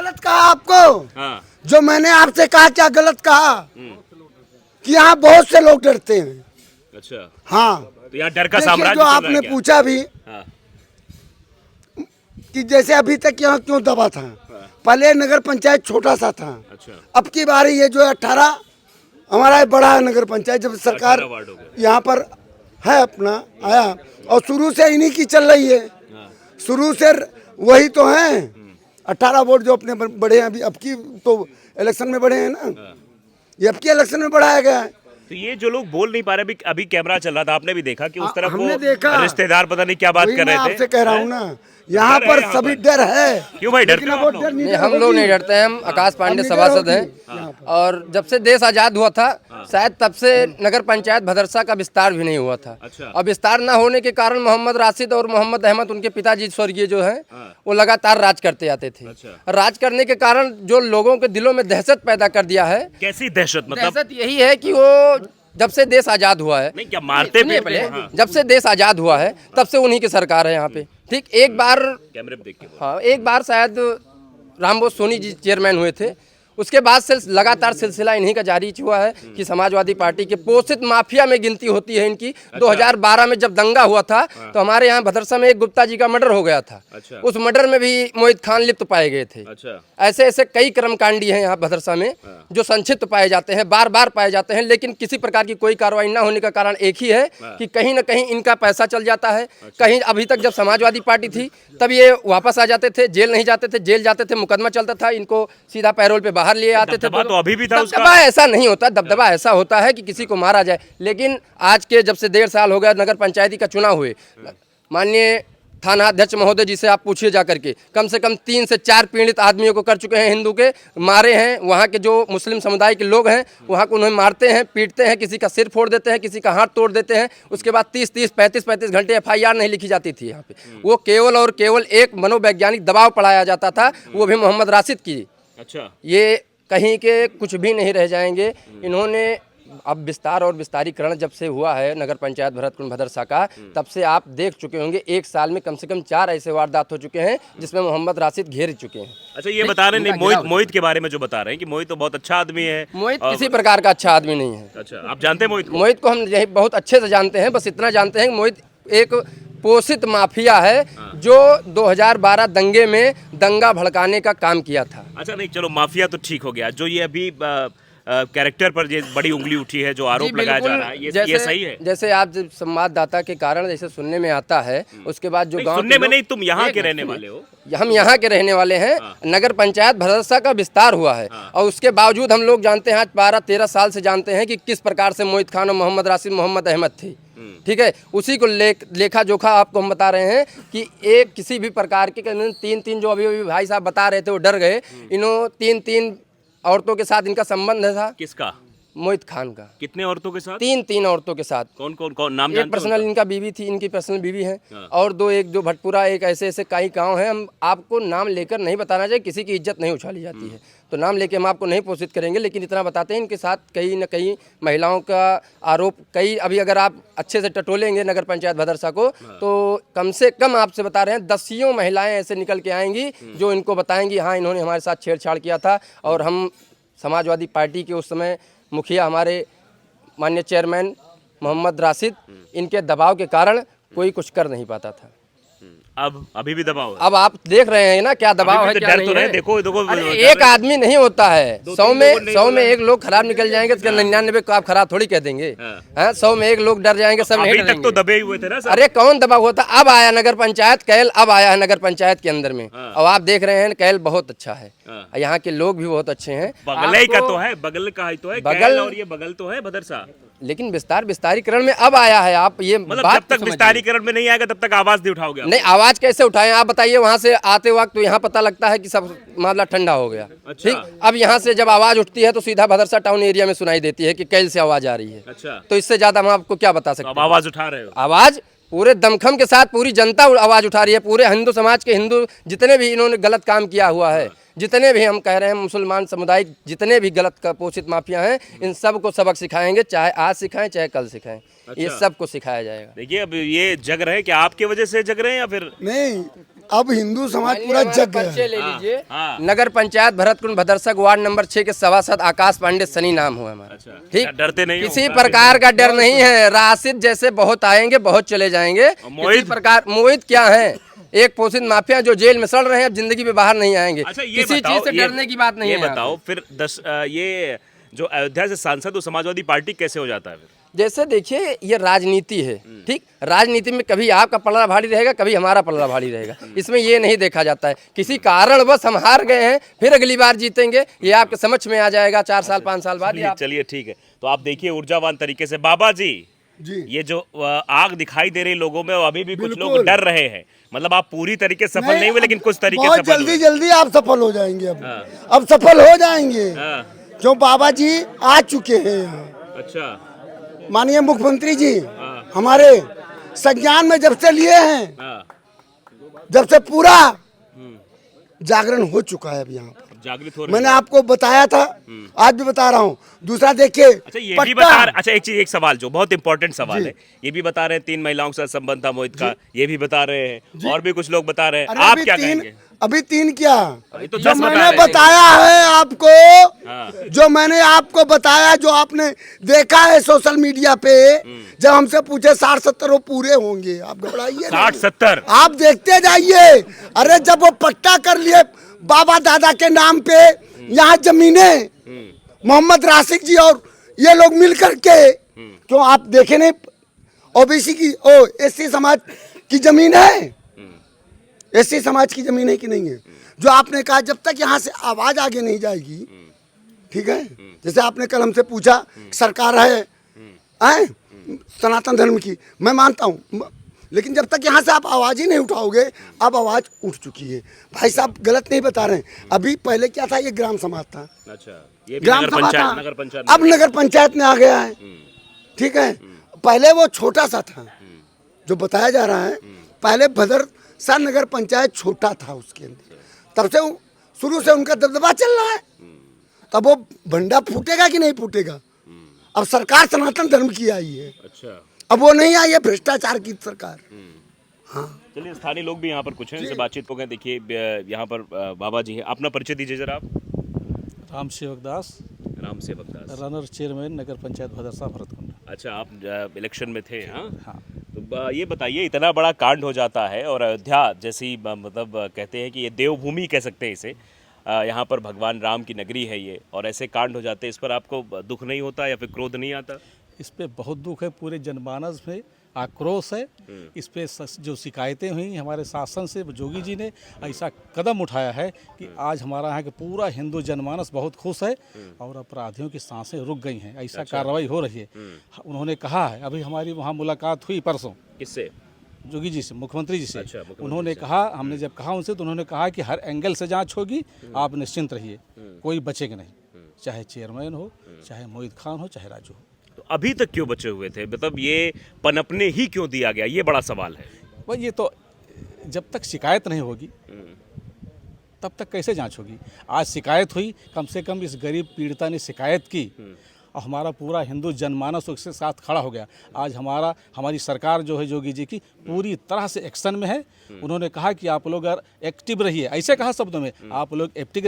गलत कहा आपको। हाँ। जो मैंने आपसे कहा क्या गलत कहा कि यहाँ बहुत से लोग डरते हैं। अच्छा, हाँ, तो यहाँ डर का देखिए साम्राज्य जो चल रहा है आपने क्या? पूछा भी हाँ, कि जैसे अभी तक यहाँ क्यों दबा था। पहले नगर पंचायत छोटा सा था, अच्छा, अब की बारी ये जो है 18 हमारा ये बड़ा है नगर पंचायत। जब सरकार 18 वार्ड हो गए। यहाँ पर है अपना आया और शुरू से इन्हीं की चल रही है। हाँ, शुरू से वही तो हैं 18 वोट जो अपने बढ़े हैं। अभी अब की तो इलेक्शन में बढ़े हैं ना, हाँ। ये अब के इलेक्शन में बढ़ाया गया है। तो ये जो लोग बोल नहीं पा रहे, अभी कैमरा चल रहा था, आपने भी देखा कि उस तरफ हमने वो देखा। रिश्तेदार पता नहीं क्या बात वही कर मैं रहे थे। आपसे कह रहा हूँ हैं? ना, यहाँ डर है पर यहाँ सभी पर। डर है। क्यों भाई, डरते लेकिन हो अब वो आप लोग? डर नहीं, निडर हम लोग होगी। नहीं डरते हैं। हम आकाश पांडे अब निडर सभासद हैं होगी। और जब से देश आज़ाद हुआ था शायद तब से नगर पंचायत भदरसा का विस्तार भी नहीं हुआ था। अच्छा। और विस्तार ना होने के कारण मोहम्मद राशिद और मोहम्मद अहमद उनके पिताजी स्वर्गीय जो हैं हाँ। वो लगातार राज करते आते थे। अच्छा। राज करने के कारण जो लोगों के दिलों में दहशत पैदा कर दिया है। कैसी दहशत, मतलब दहशत यही है कि वो जब से देश आज़ाद हुआ है, नहीं क्या मारते सुनिए पीटते? पहले, हाँ। जब से देश आज़ाद हुआ है तब से उन्हीं की सरकार है यहाँ पे। ठीक, एक बार कैमरे में देख के बोलो। हाँ, एक बार शायद रामबोस सोनी जी चेयरमैन हुए थे, उसके बाद से लगातार सिलसिला इन्हीं का जारी हुआ है कि समाजवादी पार्टी के पोषित माफिया में गिनती होती है इनकी। 2012 में जब दंगा हुआ था तो हमारे यहाँ भदरसा में एक गुप्ता जी का मर्डर हो गया था। अच्छा। उस मर्डर में भी मोहित खान लिप्त पाए गए थे। अच्छा, ऐसे ऐसे कई कर्मकांडी हैं यहाँ भदरसा में जो संक्षिप्त पाए जाते हैं, बार बार पाए जाते हैं, लेकिन किसी प्रकार की कोई कार्रवाई न होने का कारण एक ही है कि कहीं ना कहीं इनका पैसा चल जाता है। कहीं अभी तक जब समाजवादी पार्टी थी तब ये वापस आ जाते थे, जेल नहीं जाते थे, जेल जाते थे मुकदमा चलता था, इनको सीधा पैरोल पे बाहर लिए आते थे। दबदबा तो अभी भी था उसका। दबदबा ऐसा नहीं होता, दबदबा ऐसा होता है कि किसी को मारा जाए। लेकिन आज के जब से 1.5 साल हो गया नगर पंचायती का चुनाव हुए, माननीय थाना अध्यक्ष महोदय जी से आप पूछिए जा करके, कम से कम 3 से 4 पीड़ित आदमियों को कर चुके हैं, हिंदू के मारे हैं। वहाँ के जो मुस्लिम समुदाय के लोग हैं वहाँ को उन्हें मारते हैं, पीटते हैं, किसी का सिर फोड़ देते हैं, किसी का हाथ तोड़ देते हैं। उसके बाद 30-30, 35-35 घंटे FIR नहीं लिखी जाती थी यहाँ पे। वो केवल और केवल एक मनोवैज्ञानिक दबाव पढ़ाया जाता था, वो भी मोहम्मद राशिद की। अच्छा, ये कहीं के कुछ भी नहीं रह जाएंगे। इन्होंने अब विस्तार और विस्तारीकरण जब से हुआ है नगर पंचायत भरतकुंड भदरसा का, तब से आप देख चुके होंगे 1 साल में कम से कम 4 ऐसे वारदात हो चुके हैं जिसमें मोहम्मद राशिद घेर चुके हैं। अच्छा, ये बता रहे नहीं मोहित के बारे में जो बता रहे हैं कि मोहित तो बहुत अच्छा आदमी है। मोहित किसी प्रकार का अच्छा आदमी नहीं है। अच्छा, आप जानते हैं मोहित को? मोहित को हम यही बहुत अच्छे से जानते हैं, बस इतना जानते हैं कि मोहित एक पोषित माफिया है जो 2012 दंगे में दंगा भड़काने का काम किया था। अच्छा, नहीं चलो माफिया तो ठीक हो गया, जो ये अभी कैरेक्टर पर ये बड़ी उंगली उठी है, जो आरोप लगाया जा रहा है, ये सही है? जैसे आप जब संवाददाता के कारण जैसे सुनने में आता है, उसके बाद जो गांव सुनने में नहीं, तुम यहाँ के रहने वाले हो। हम यहाँ के रहने वाले हैं। नगर पंचायत भदरसा का विस्तार हुआ है और उसके बावजूद हम लोग जानते हैं, आज 12-13 साल से जानते हैं कि किस प्रकार से मोहित खान और मोहम्मद राशिद मोहम्मद अहमद थे। ठीक है, उसी को लेखा जोखा आपको हम बता रहे हैं कि एक किसी भी प्रकार के 3-3 जो अभी भाई साहब बता रहे थे वो डर गए। इन्हों 3-3 औरतों के साथ इनका संबंध था। किसका? मोहित खान का। कितने औरतों के साथ? 3 औरतों के साथ। कौन कौन कौन नाम एक जानते हो पर्सनल उनका? इनका बीवी थी, इनकी पर्सनल बीवी है, और 2 एक जो भटपुरा, एक ऐसे ऐसे कई गांव हैं। हम आपको नाम लेकर नहीं बताना चाहिए, किसी की इज्जत नहीं उछाली जाती है, तो नाम लेके हम आपको नहीं पोषित करेंगे। लेकिन इतना बताते हैं इनके साथ कई न कई महिलाओं का आरोप, कई अभी अगर आप अच्छे से टटोलेंगे नगर पंचायत भदरसा को तो कम से कम आपसे बता रहे हैं 10 महिलाएं ऐसे निकल के आएंगी जो इनको बताएंगी हाँ इन्होंने हमारे साथ छेड़छाड़ किया था। और हम समाजवादी पार्टी के उस समय मुखिया हमारे माननीय चेयरमैन मोहम्मद राशिद, इनके दबाव के कारण कोई कुछ कर नहीं पाता था। अब अभी भी दबाव है? अब आप देख रहे हैं ना क्या दबाव है, तो क्या डर नहीं तो रहे, है। देखो देखो अरे एक आदमी नहीं होता है, 100 में एक लोग खराब निकल जाएंगे तो 99 को आप खराब थोड़ी कह देंगे। 100 में एक लोग डर जाएंगे, सब नहीं अभी तक तो डरेंगे। दबे हुए थे ना सब। अरे कौन दबा हुआ था? अब आया नगर पंचायत कैल, अब आया है नगर पंचायत के अंदर में। और आप देख रहे हैं कैल बहुत अच्छा है, यहाँ के लोग भी बहुत अच्छे हैं। बगल ही का तो है, बगल का ही तो है बगल, कैल, और ये बगल तो है भदरसा। लेकिन विस्तारीकरण में अब आया है। आप ये मतलब बात जब तक विस्तारीकरण में नहीं आएगा तब तक आवाज नहीं उठाओगे आप? नहीं, आवाज कैसे उठाएं आप बताइए। वहाँ से आते वक्त तो यहाँ पता लगता है कि सब मामला ठंडा हो गया। अच्छा। ठीक, अब यहाँ से जब आवाज उठती है तो सीधा भदरसा टाउन एरिया में सुनाई देती है कि कैल से आवाज आ रही है। अच्छा, तो इससे ज्यादा हम आपको क्या बता सकते अब हैं? आवाज उठा रहे हो? आवाज पूरे दमखम के साथ पूरी जनता आवाज उठा रही है। पूरे हिंदू समाज के हिंदू जितने भी इन्होंने गलत काम किया हुआ है, जितने भी हम कह रहे हैं मुसलमान समुदाय जितने भी गलत का पोषित माफिया हैं, इन सब को सबक सिखाएंगे, चाहे आज सिखाएं चाहे कल सिखाएं। ये सबको सिखाया जाएगा। देखिए अब ये जग रहे हैं, क्या आपकी वजह से जग रहे हैं या फिर? नहीं, अब हिंदू समाज पूरा जग गया परिचय है। ले लीजिए। हाँ। नगर पंचायत भरतकुंड भदरसक वार्ड नंबर 6 के सभासद आकाश पांडे सनी नाम हुआ हमारा। अच्छा। ठीक, क्या डरते नहीं हो? किसी प्रकार का डर नहीं है। राशिद जैसे बहुत आएंगे, बहुत चले जाएंगे। मोहित? किसी प्रकार मोहित क्या है, एक पोषित माफिया जो जेल में सड़ रहे हैं, अब जिंदगी में बाहर नहीं आएंगे। अच्छा, ये किसी बताओ, चीज से ये- डरने की बात नहीं ये है। यहाँ बताओ फिर ये जो अयोध्या से सांसद वो समाजवादी पार्टी कैसे हो जाता है फिर? जैसे देखिए, ये राजनीति है। ठीक, राजनीति में कभी आपका पलड़ा भारी रहेगा, कभी हमारा पलड़ा भारी रहेगा। इसमें ये नहीं देखा जाता है किसी कारण बस हम हार गए हैं, फिर अगली बार जीतेंगे, ये आपके समझ में आ जाएगा 4 साल 5 साल बाद। चलिए ठीक है, तो आप देखिए ऊर्जावान तरीके से बाबा जी, जी ये जो आग दिखाई दे रही लोगों में, अभी भी कुछ लोग बिल्कुल। डर रहे हैं। मतलब आप पूरी तरीके से सफल नहीं हुए, लेकिन कुछ तरीके बहुत सफल जल्दी हुए। जल्दी आप सफल हो जाएंगे। अब सफल हो जाएंगे, हाँ, क्यों बाबा जी आ चुके हैं यहाँ। अच्छा, माननीय मुख्यमंत्री जी हाँ। हमारे संज्ञान में जब से लिए हैं, हाँ, जब से पूरा जागरण हो चुका है अब यहाँ पर। जागृत हो रहे मैंने हैं। आपको बताया था, आज भी बता रहा हूँ। दूसरा देखिए, अच्छा, ये भी बता रहे, अच्छा एक सवाल जो बहुत इंपॉर्टेंट सवाल जी। है, ये भी बता रहे हैं 3 महिलाओं के साथ संबंध था मोहित का, ये भी बता रहे हैं, और भी कुछ लोग बता रहे हैं। अरे आप अभी क्या तीन, कहेंगे? अभी 3 क्या अभी तो जो 10 बता मैंने रहे हैं। बताया है आपको, हाँ। जो मैंने आपको बताया, जो आपने देखा है सोशल मीडिया पे, जब हमसे पूछे 60-70 वो पूरे होंगे। आप घबराइए 60-70 आप देखते जाइए। अरे जब वो पट्टा कर लिए बाबा दादा के नाम पे यहाँ जमीनें, मोहम्मद राशिद जी और ये लोग मिल करके, क्यों आप देखे नहीं ओबीसी की एससी समाज की जमीन है, एससी समाज की जमीन है कि नहीं है? जो आपने कहा जब तक यहाँ से आवाज आगे नहीं जाएगी, ठीक है, जैसे आपने कल हमसे पूछा सरकार है सनातन धर्म की, मैं मानता हूँ, लेकिन जब तक यहाँ से आप आवाज़ ही नहीं उठाओगे, अब आवाज़ उठ चुकी है। भाई साहब गलत नहीं बता रहे हैं। अभी पहले क्या था, ये ग्राम समाज था, अच्छा, ये भी ग्राम नगर सभा पंचायत, था, नगर पंचायत अब नगर पंचायत में आ गया है। ठीक है, पहले वो छोटा सा था, जो बताया जा रहा है, पहले भदरसा नगर पंचायत छोटा था, उसके अंदर तब से शुरू से उनका दबदबा चल रहा है। तब वो भंडा फूटेगा कि नहीं फूटेगा? अब सरकार सनातन धर्म की आई है, अच्छा, अब वो नहीं आई है भ्रष्टाचार की सरकार। हाँ, चलिए स्थानीय लोग भी यहाँ पर कुछ हैं, इनसे बातचीत को गए। देखिए यहाँ पर बाबा जी हैं, अपना परिचय दीजिए जरा आप। राम सेवक दास, राम सेवक दास। रनर चेयरमैन नगर पंचायत भदरसा भरतकुंड। अच्छा, आप इलेक्शन में थे? हाँ, हाँ, तो ये बताइए, इतना बड़ा कांड हो जाता है और अयोध्या जैसी मतलब कहते हैं कि ये देवभूमि कह सकते हैं इसे, यहाँ पर भगवान राम की नगरी है ये, और ऐसे कांड हो जाते हैं, इस पर आपको दुख नहीं होता या फिर क्रोध नहीं आता? इस पे बहुत दुख है, पूरे जनमानस में आक्रोश है। इस पे जो शिकायतें हुई हमारे शासन से, जोगी जी ने ऐसा कदम उठाया है कि आज हमारा यहाँ के पूरा हिंदू जनमानस बहुत खुश है और अपराधियों की सांसें रुक गई हैं। ऐसा कार्रवाई हो रही है। उन्होंने कहा है, अभी हमारी वहाँ मुलाकात हुई परसों किससे? जोगी जी से, मुख्यमंत्री जी से। अच्छा, मुख्यमंत्री उन्होंने कहा, हमने जब कहा उनसे, तो उन्होंने कहा कि हर एंगल से जांच होगी, आप निश्चिंत रहिए, कोई बचेगा नहीं, चाहे चेयरमैन हो, चाहे मोहित खान हो, चाहे राजू हो। तो अभी तक क्यों बचे हुए थे? मतलब ये पनपने ही क्यों दिया गया, ये बड़ा सवाल है। भाई ये तो जब तक शिकायत नहीं होगी तब तक कैसे जांच होगी? आज शिकायत हुई, कम से कम इस गरीब पीड़िता ने शिकायत की और हमारा पूरा हिंदू जनमानस उसके साथ खड़ा हो गया। आज हमारी सरकार जो है जोगी जी की पूरी तरह से एक्शन में है। उन्होंने कहा कि आप लोग अगर एक्टिव रहिए, ऐसे कहा शब्दों में, आप लोग एक्टिव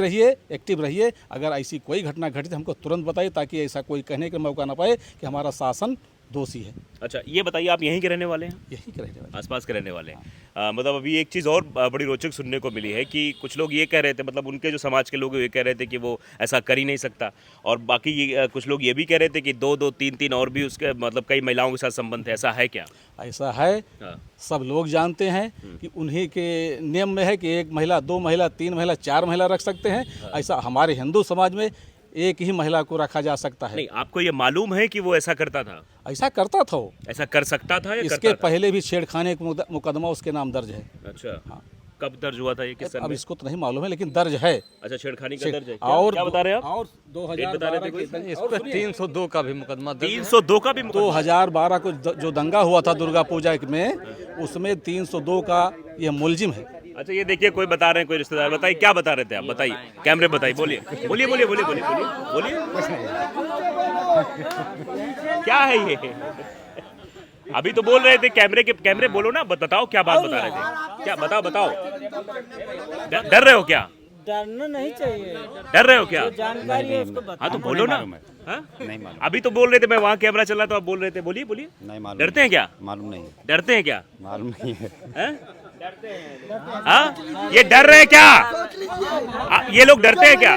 रहिए, अगर ऐसी कोई घटना घटी तो हमको तुरंत बताइए, ताकि ऐसा कोई कहने का मौका ना पाए कि हमारा शासन दोषी है। अच्छा, ये बताइए, आप यहीं के रहने वाले हैं? यही के रहने वाले। आसपास के रहने वाले हैं। मतलब अभी एक चीज़ और बड़ी रोचक सुनने को मिली है कि कुछ लोग ये कह रहे थे, मतलब उनके जो समाज के लोग ये कह रहे थे कि वो ऐसा कर ही नहीं सकता, और बाकी ये कुछ लोग ये भी कह रहे थे कि 2-2, 3-3 और भी उसके मतलब कई महिलाओं के साथ संबंध है। ऐसा है क्या? ऐसा है, हाँ। सब लोग जानते हैं कि उन्हीं के नियम में है कि 1 महिला, 2 महिला, 3 महिला, 4 महिला रख सकते हैं। ऐसा हमारे हिंदू समाज में एक ही महिला को रखा जा सकता है। नहीं, आपको ये मालूम है कि वो ऐसा करता था? ऐसा करता था वो। ऐसा कर सकता था या इसके करता था? पहले भी छेड़खानी का मुकदमा उसके नाम दर्ज है। अच्छा, हाँ। कब दर्ज हुआ था ये, किस सन अब में? इसको तो नहीं मालूम है, लेकिन दर्ज है। अच्छा, छेड़खानी का दर्ज है। और क्या बता रहे हैं आप? और डेट बता रहे थे कोई? 2012 इस पर 302 का भी मुकदमा दर्ज है। 302 का भी मुकदमा? 2012 को जो दंगा हुआ था दुर्गा पूजा में, उसमें 302 का ये मुलजिम है। अच्छा, ये देखिए, कोई बता रहे हैं, कोई रिश्तेदार। बताइए, क्या बता रहे थे आप? बताइए, कैमरे बताइए, बोलिए बोलिए बोलिए बोलिए बोलिए बोलिए बोलिए। क्या है ये? अभी तो बोल रहे थे कैमरे बोलो ना, बताओ क्या बात बता रहे थे, क्या बताओ बताओ। डर रहे हो क्या? डरना नहीं चाहिए, डर रहे हो क्या? जानकारी है उसको बता। हाँ तो बोलो ना। हाँ? अभी तो बोल रहे थे, मैं वहाँ कैमरा चल रहा था, आप बोल रहे थे, बोलिए बोलिए। नहीं मालूम, डरते हैं क्या? मालूम नहीं, डरते हैं क्या? मालूम नहीं है। हैं? हाँ? ये डर रहे हैं क्या? ये लोग डरते हैं क्या?